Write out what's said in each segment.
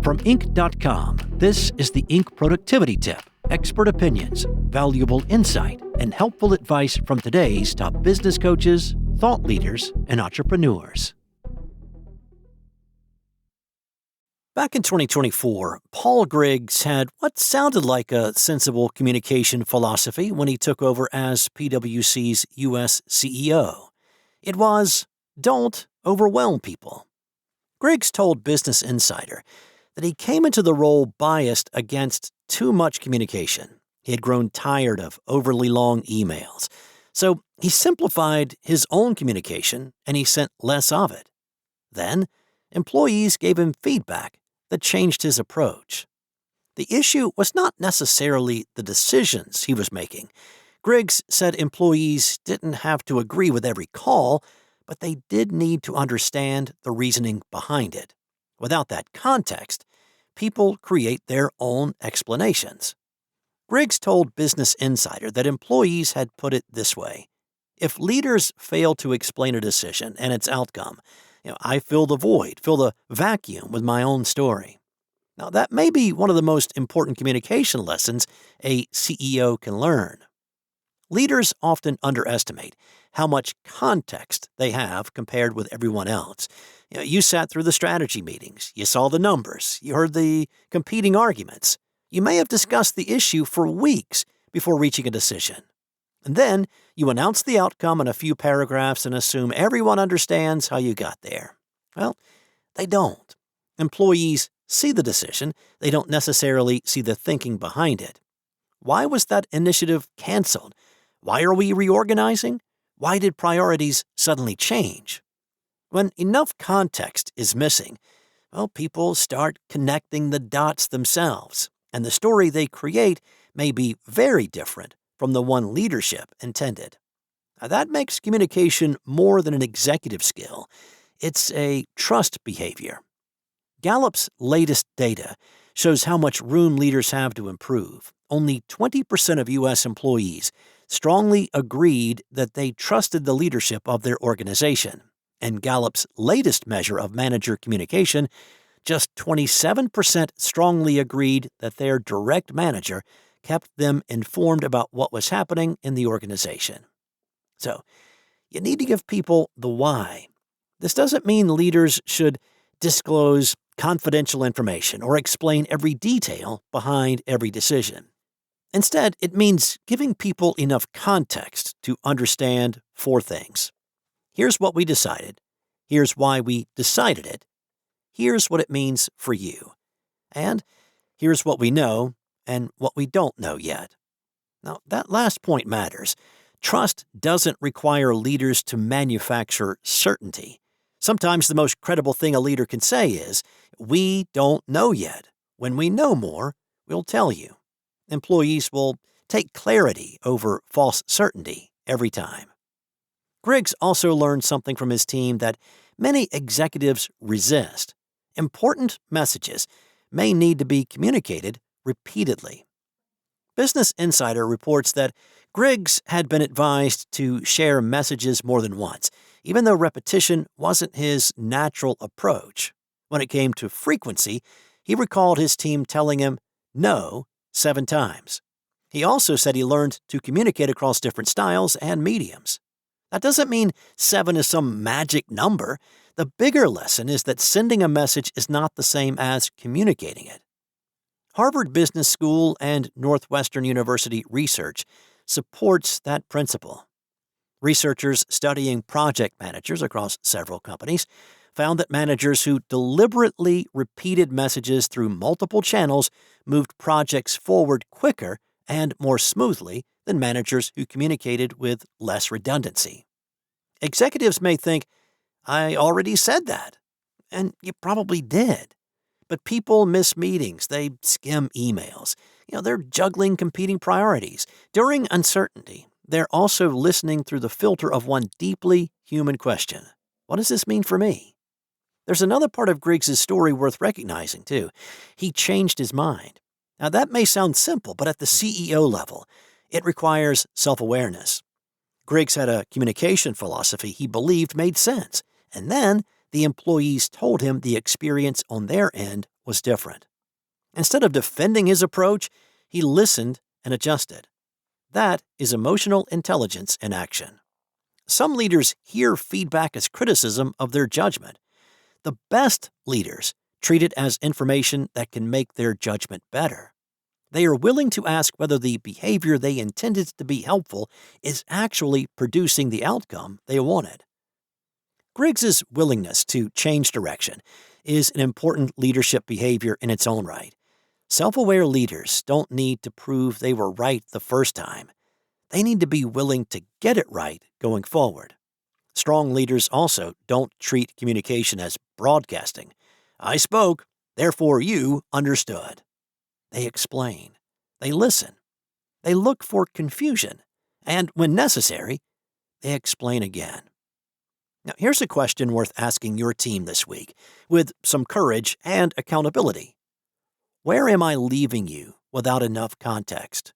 From Inc.com, this is the Inc. Productivity Tip. Expert opinions, valuable insight, and helpful advice from today's top business coaches, thought leaders, and entrepreneurs. Back in 2024, Paul Griggs had what sounded like a sensible communication philosophy when he took over as PwC's U.S. CEO. It was, don't overwhelm people. Griggs told Business Insider that he came into the role biased against too much communication. He had grown tired of overly long emails. So he simplified his own communication and he sent less of it. Then, employees gave him feedback that changed his approach. The issue was not necessarily the decisions he was making. Griggs said employees didn't have to agree with every call, but they did need to understand the reasoning behind it. Without that context, people create their own explanations. Griggs told Business Insider that employees had put it this way: if leaders fail to explain a decision and its outcome, I fill the void, fill the vacuum with my own story. Now, that may be one of the most important communication lessons a CEO can learn. Leaders often underestimate how much context they have compared with everyone else. You sat through the strategy meetings, you saw the numbers, you heard the competing arguments. You may have discussed the issue for weeks before reaching a decision. And then you announce the outcome in a few paragraphs and assume everyone understands how you got there. Well, they don't. Employees see the decision, they don't necessarily see the thinking behind it. Why was that initiative canceled? Why are we reorganizing? Why did priorities suddenly change? When enough context is missing, people start connecting the dots themselves, and the story they create may be very different from the one leadership intended. Now, that makes communication more than an executive skill. It's a trust behavior. Gallup's latest data shows how much room leaders have to improve. Only 20% of U.S. employees strongly agreed that they trusted the leadership of their organization. And Gallup's latest measure of manager communication, just 27% strongly agreed that their direct manager kept them informed about what was happening in the organization. So, you need to give people the why. This doesn't mean leaders should disclose confidential information or explain every detail behind every decision. Instead, it means giving people enough context to understand four things. Here's what we decided. Here's why we decided it. Here's what it means for you. And here's what we know and what we don't know yet. Now, that last point matters. Trust doesn't require leaders to manufacture certainty. Sometimes the most credible thing a leader can say is, "We don't know yet. When we know more, we'll tell you." Employees will take clarity over false certainty every time. Griggs also learned something from his team that many executives resist. Important messages may need to be communicated repeatedly. Business Insider reports that Griggs had been advised to share messages more than once, even though repetition wasn't his natural approach. When it came to frequency, he recalled his team telling him no 7 times. He also said he learned to communicate across different styles and mediums. That doesn't mean 7 is some magic number. The bigger lesson is that sending a message is not the same as communicating it. Harvard Business School and Northwestern University research supports that principle. Researchers studying project managers across several companies found that managers who deliberately repeated messages through multiple channels moved projects forward quicker and more smoothly than managers who communicated with less redundancy. Executives may think, "I already said that." And you probably did. But people miss meetings. They skim emails. They're juggling competing priorities. During uncertainty, they're also listening through the filter of one deeply human question. What does this mean for me? There's another part of Griggs' story worth recognizing, too. He changed his mind. Now, that may sound simple, but at the CEO level, it requires self-awareness. Griggs had a communication philosophy he believed made sense, and then the employees told him the experience on their end was different. Instead of defending his approach, he listened and adjusted. That is emotional intelligence in action. Some leaders hear feedback as criticism of their judgment. The best leaders treat it as information that can make their judgment better. They are willing to ask whether the behavior they intended to be helpful is actually producing the outcome they wanted. Griggs's willingness to change direction is an important leadership behavior in its own right. Self-aware leaders don't need to prove they were right the first time. They need to be willing to get it right going forward. Strong leaders also don't treat communication as broadcasting. I spoke, therefore you understood. They explain. They listen. They look for confusion. And when necessary, they explain again. Now, here's a question worth asking your team this week, with some courage and accountability. Where am I leaving you without enough context?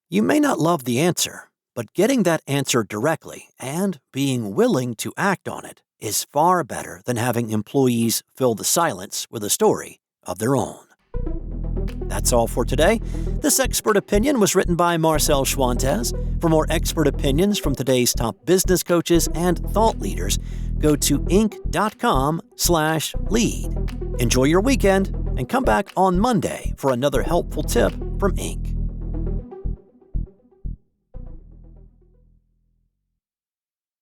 You may not love the answer, but getting that answer directly and being willing to act on it is far better than having employees fill the silence with a story of their own. That's all for today. This expert opinion was written by Marcel Schwantes. For more expert opinions from today's top business coaches and thought leaders, go to Inc.com/lead. Enjoy your weekend and come back on Monday for another helpful tip from Inc.